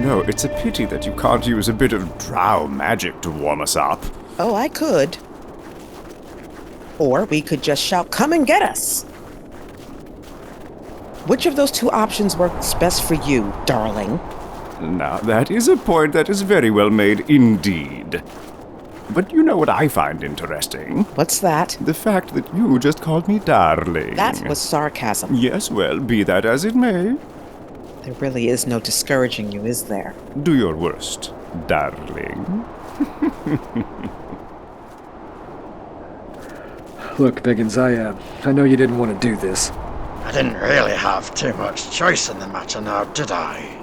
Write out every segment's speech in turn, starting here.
know, it's a pity that you can't use a bit of drow magic to warm us up. Oh, I could. Or we could just shout, "Come and get us!" Which of those two options works best for you, darling? Now, that is a point that is very well made indeed. But you know what I find interesting? What's that? The fact that you just called me darling. That was sarcasm. Yes, well, be that as it may. There really is no discouraging you, is there? Do your worst, darling. Look, Biggins, I know you didn't want to do this. I didn't really have too much choice in the matter now, did I?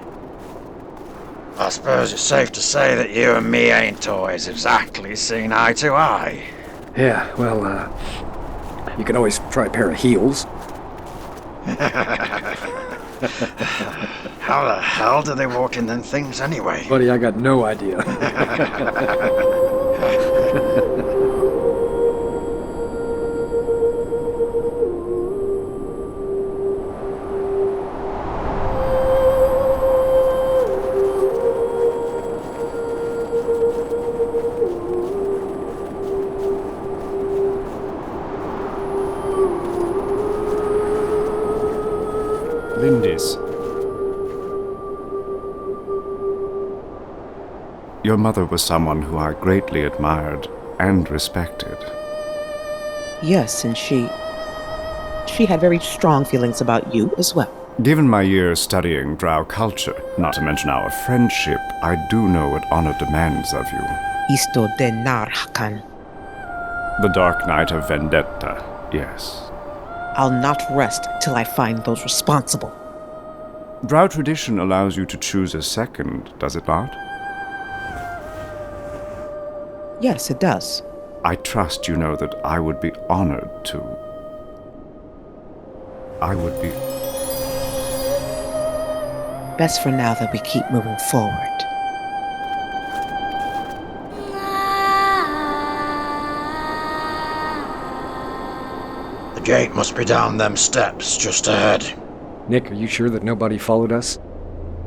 I suppose it's safe to say that you and me ain't always exactly seen eye to eye. Yeah, well, you can always try a pair of heels. How the hell do they walk in them things anyway? Buddy, I got no idea. Lyndiss. Your mother was someone who I greatly admired and respected. Yes, and she had very strong feelings about you as well. Given my years studying drow culture, not to mention our friendship, I do know what honor demands of you. Isto de nar hakan. The Dark Knight of Vendetta, yes. I'll not rest till I find those responsible. Drow tradition allows you to choose a second, does it not? Yes, it does. I trust you know that I would be honored to. I would be... Best for now that we keep moving forward. The gate must be down them steps just ahead. Nick, are you sure that nobody followed us?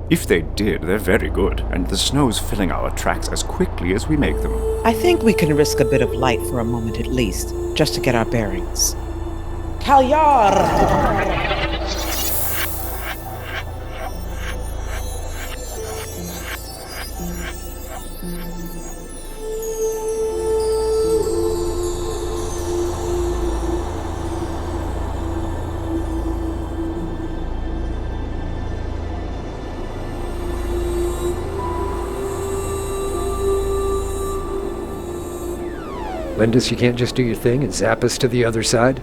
If they did, they're very good, and the snow's filling our tracks as quickly as we make them. I think we can risk a bit of light for a moment at least, just to get our bearings. Kalyar! Lyndiss, you can't just do your thing and zap us to the other side?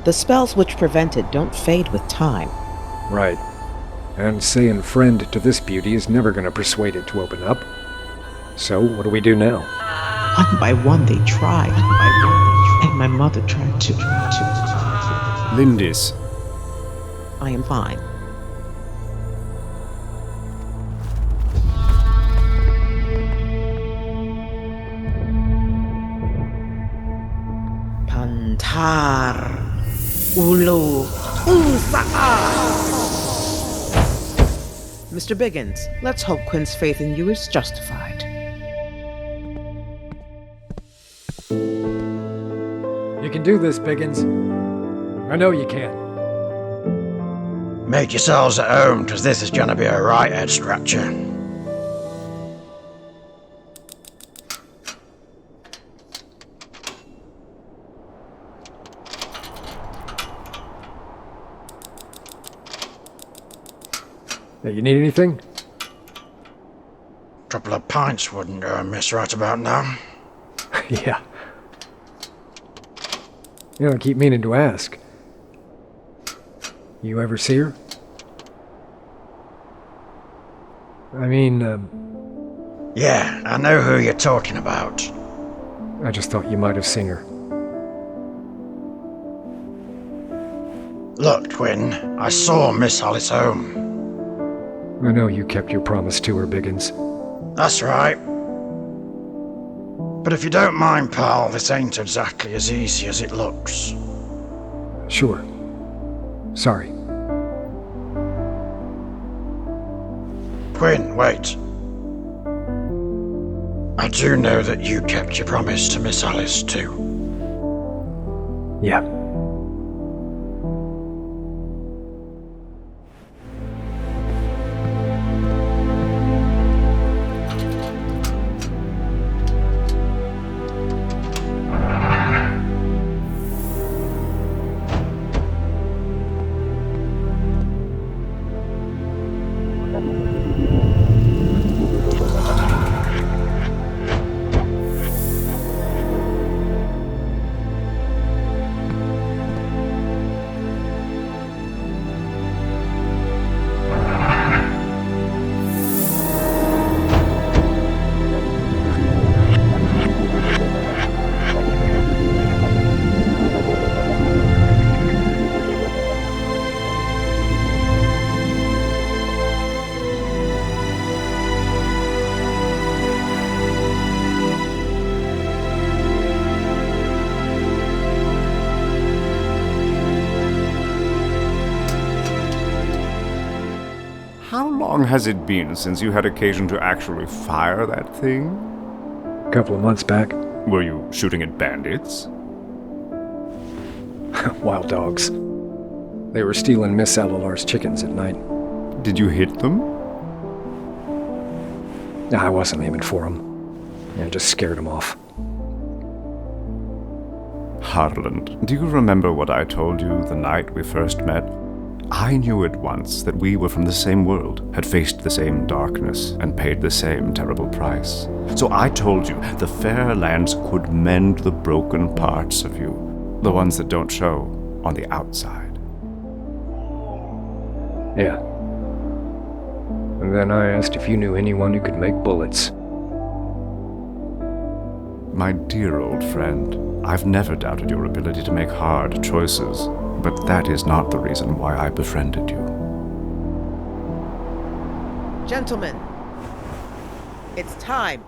The spells which prevent it don't fade with time. Right. And saying friend to this beauty is never going to persuade it to open up. So, what do we do now? One by one they tried. And my mother tried to. Lyndiss. I am fine. Pantar Ulu Usa'a. Mr. Biggins, let's hope Quinn's faith in you is justified. You can do this, Biggins. I know you can. Make yourselves at home, because this is going to be a right head scratcher. Hey, you need anything? Couple of pints wouldn't go amiss right about now. Yeah. You know, I keep meaning to ask. You ever see her? I mean, Yeah, I know who you're talking about. I just thought you might have seen her. Look, Quinn, I saw Miss Hollis home. I know you kept your promise to her, Biggins. That's right. But if you don't mind, pal, this ain't exactly as easy as it looks. Sure. Sorry. Quinn, wait. I do know that you kept your promise to Miss Alice, too. Yeah. How long has it been since you had occasion to actually fire that thing? A couple of months back. Were you shooting at bandits? Wild dogs. They were stealing Miss Alalar's chickens at night. Did you hit them? I wasn't aiming for them. I just scared them off. Harland, do you remember what I told you the night we first met? I knew at once that we were from the same world, had faced the same darkness, and paid the same terrible price. So I told you the fair lands could mend the broken parts of you, the ones that don't show on the outside. Yeah. And then I asked if you knew anyone who could make bullets. My dear old friend, I've never doubted your ability to make hard choices, but that is not the reason why I befriended you. Gentlemen, it's time.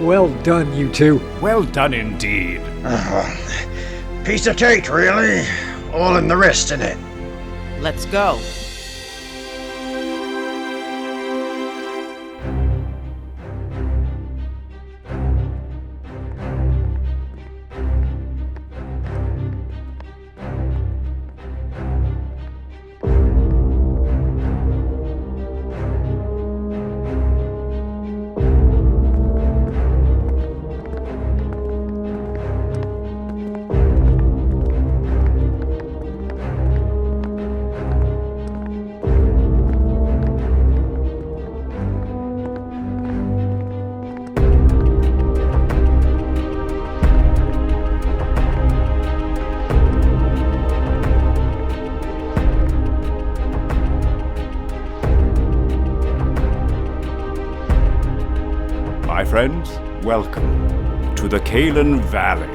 Well done, you two. Well done indeed. Piece of cake, really? All in the wrist, innit? Let's go. My friends, welcome to the Calen Valley.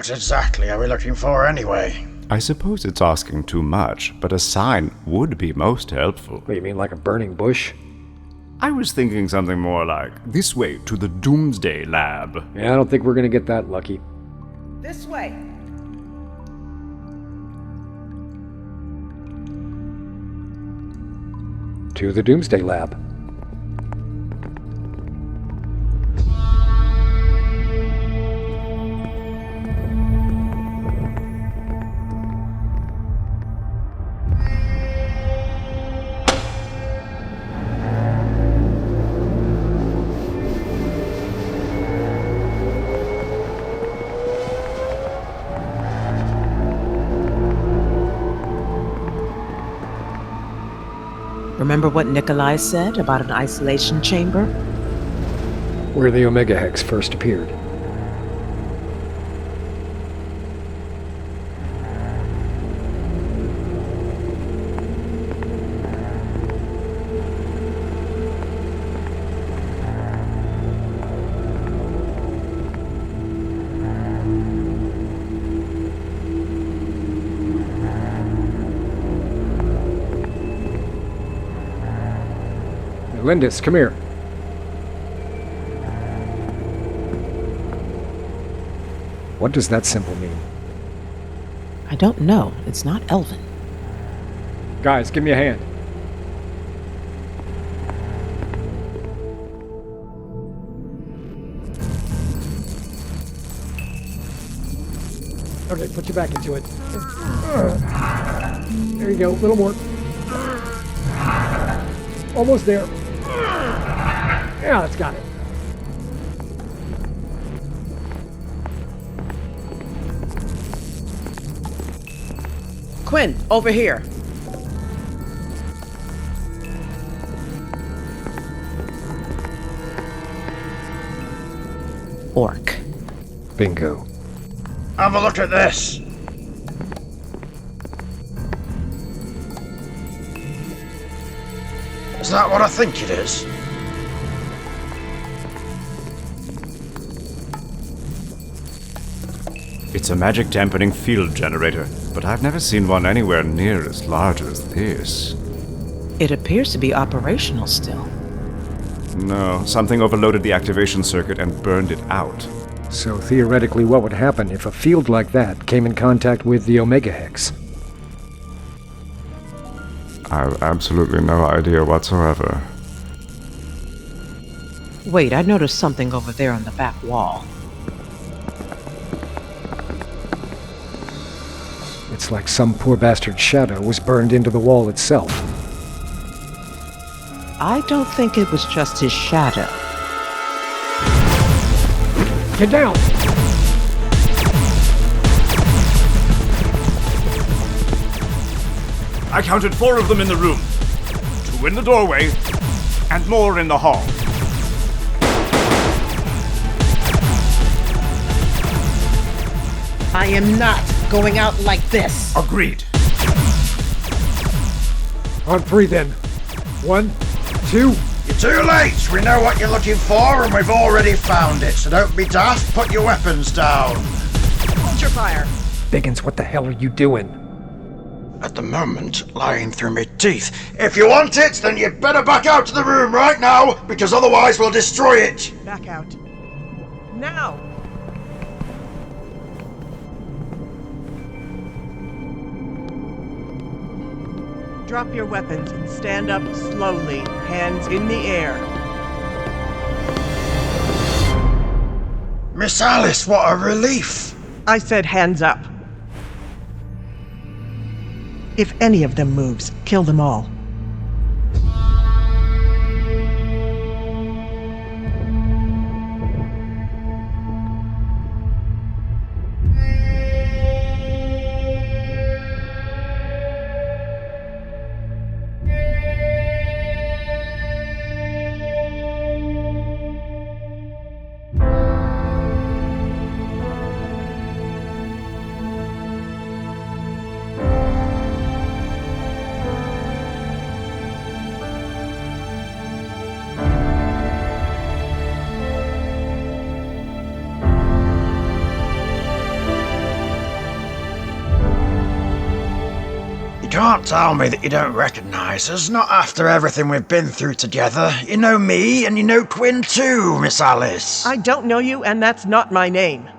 What exactly are we looking for anyway? I suppose it's asking too much, but a sign would be most helpful. What, you mean like a burning bush? I was thinking something more like, this way to the Doomsday Lab. Yeah, I don't think we're gonna get that lucky. This way. To the Doomsday Lab. Remember what Nikolai said about an isolation chamber? Where the Omega Hex first appeared. Lyndiss, come here. What does that symbol mean? I don't know. It's not Elven. Guys, give me a hand. Okay, put your back into it. There you go, a little more. Almost there. Yeah, that's got it. Quinn, over here. Orc. Bingo. Have a look at this. Is that what I think it is? It's a magic dampening field generator, but I've never seen one anywhere near as large as this. It appears to be operational still. No, something overloaded the activation circuit and burned it out. So theoretically, what would happen if a field like that came in contact with the Omega Hex? I've absolutely no idea whatsoever. Wait, I noticed something over there on the back wall. It's like some poor bastard's shadow was burned into the wall itself. I don't think it was just his shadow. Get down! I counted 4 of them in the room. 2 in the doorway, and more in the hall. I am not going out like this. Agreed. On 3 then. 1, 2. You're too late! We know what you're looking for and we've already found it, so don't be daft, put your weapons down. Hold your fire. Biggins, what the hell are you doing? At the moment, lying through my teeth. If you want it, then you'd better back out to the room right now, because otherwise we'll destroy it! Back out. Now! Drop your weapons and stand up slowly, hands in the air. Miss Alice, what a relief! I said hands up. If any of them moves, kill them all. can't tell me that you don't recognize us, not after everything we've been through together. You know me, and you know Quinn too, Miss Alice. I don't know you, and that's not my name.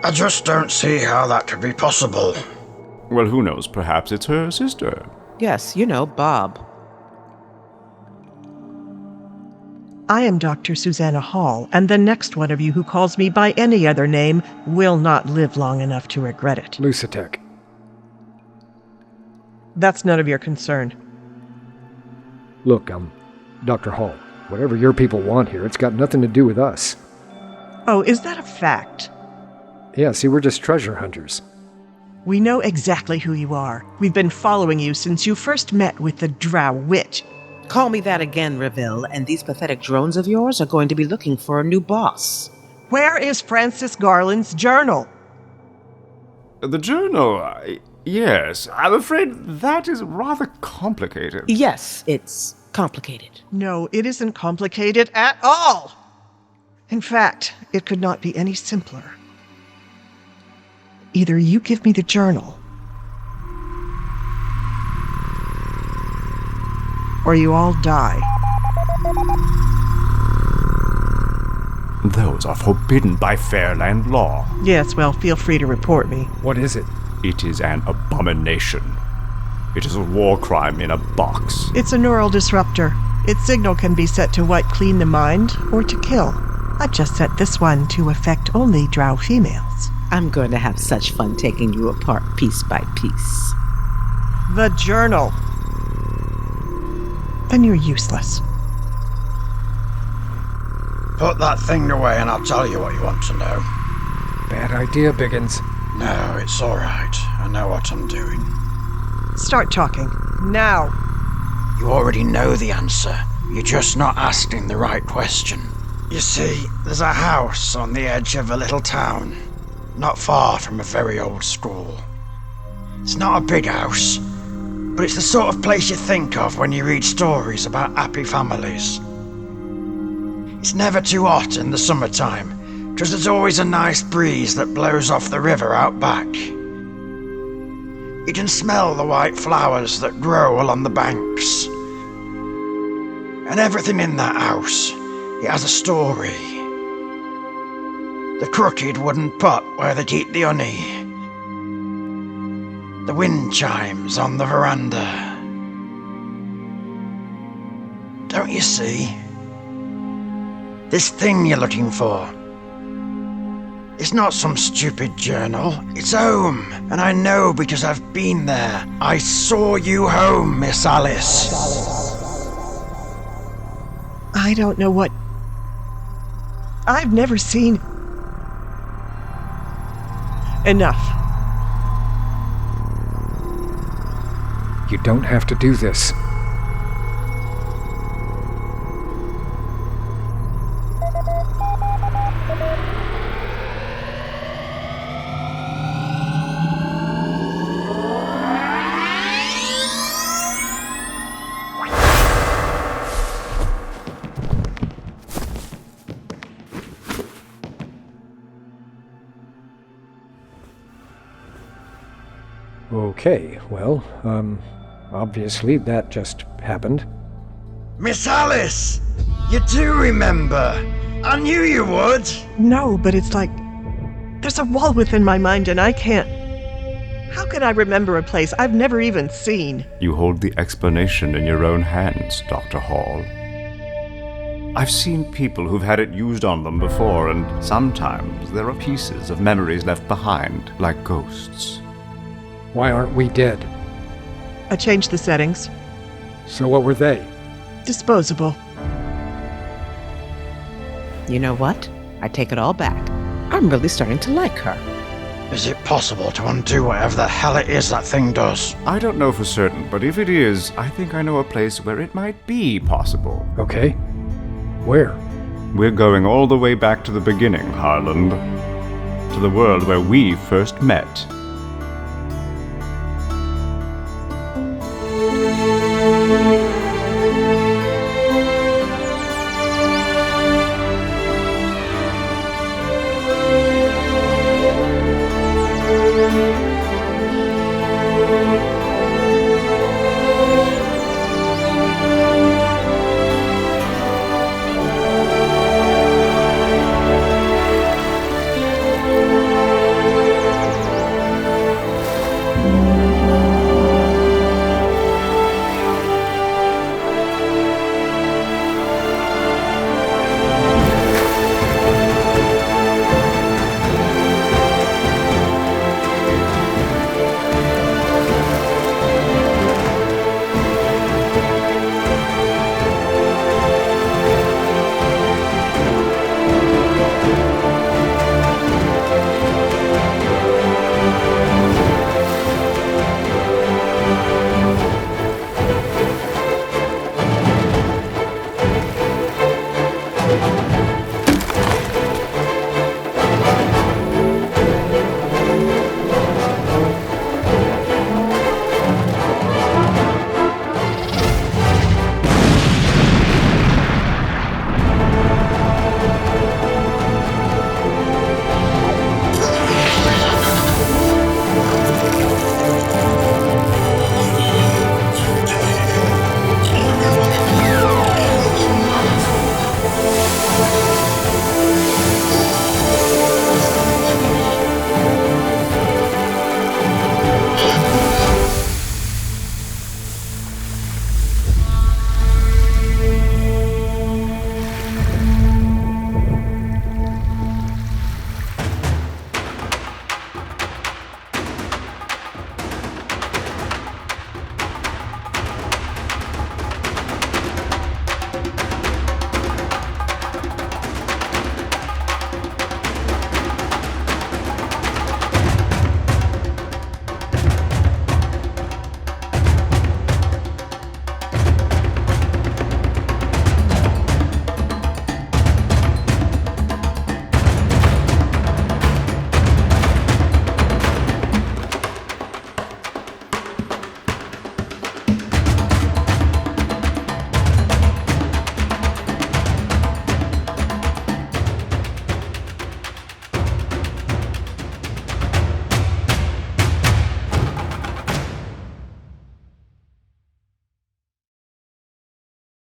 I just don't see how that could be possible. Well, who knows? Perhaps it's her sister. Yes, you know, Bob. I am Dr. Susanna Hall, and the next one of you who calls me by any other name will not live long enough to regret it. Lucitech. That's none of your concern. Look, Dr. Hall. Whatever your people want here, it's got nothing to do with us. Oh, is that a fact? Yeah, see, we're just treasure hunters. We know exactly who you are. We've been following you since you first met with the Drow Witch. Call me that again, Reville, and these pathetic drones of yours are going to be looking for a new boss. Where is Francis Garland's journal? The journal? Yes, I'm afraid that is rather complicated. Yes, it's complicated. No, it isn't complicated at all. In fact, it could not be any simpler. Either you give me the journal, or you all die. Those are forbidden by Fairland law. Yes, well, feel free to report me. What is it? It is an abomination. It is a war crime in a box. It's a neural disruptor. Its signal can be set to wipe clean the mind or to kill. I've just set this one to affect only Drow females. I'm going to have such fun taking you apart piece by piece. The journal. Then you're useless. Put that thing away and I'll tell you what you want to know. Bad idea, Biggins. No, it's alright. I know what I'm doing. Start talking. Now. You already know the answer. You're just not asking the right question. You see, there's a house on the edge of a little town, not far from a very old school. It's not a big house, but it's the sort of place you think of when you read stories about happy families. It's never too hot in the summertime, because there's always a nice breeze that blows off the river out back. You can smell the white flowers that grow along the banks. And everything in that house, it has a story. The crooked wooden pot where they keep the honey. The wind chimes on the veranda. Don't you see? This thing you're looking for. It's not some stupid journal. It's home. And I know because I've been there. I saw you home, Miss Alice. I don't know what... I've never seen... Enough. You don't have to do this. Okay, well, obviously that just happened. Miss Alice! You do remember! I knew you would! No, but it's like... There's a wall within my mind and I can't... How can I remember a place I've never even seen? You hold the explanation in your own hands, Dr. Hall. I've seen people who've had it used on them before, and sometimes there are pieces of memories left behind, like ghosts. Why aren't we dead? I changed the settings. So what were they? Disposable. You know what? I take it all back. I'm really starting to like her. Is it possible to undo whatever the hell it is that thing does? I don't know for certain, but if it is, I think I know a place where it might be possible. Okay. Where? We're going all the way back to the beginning, Harland. To the world where we first met.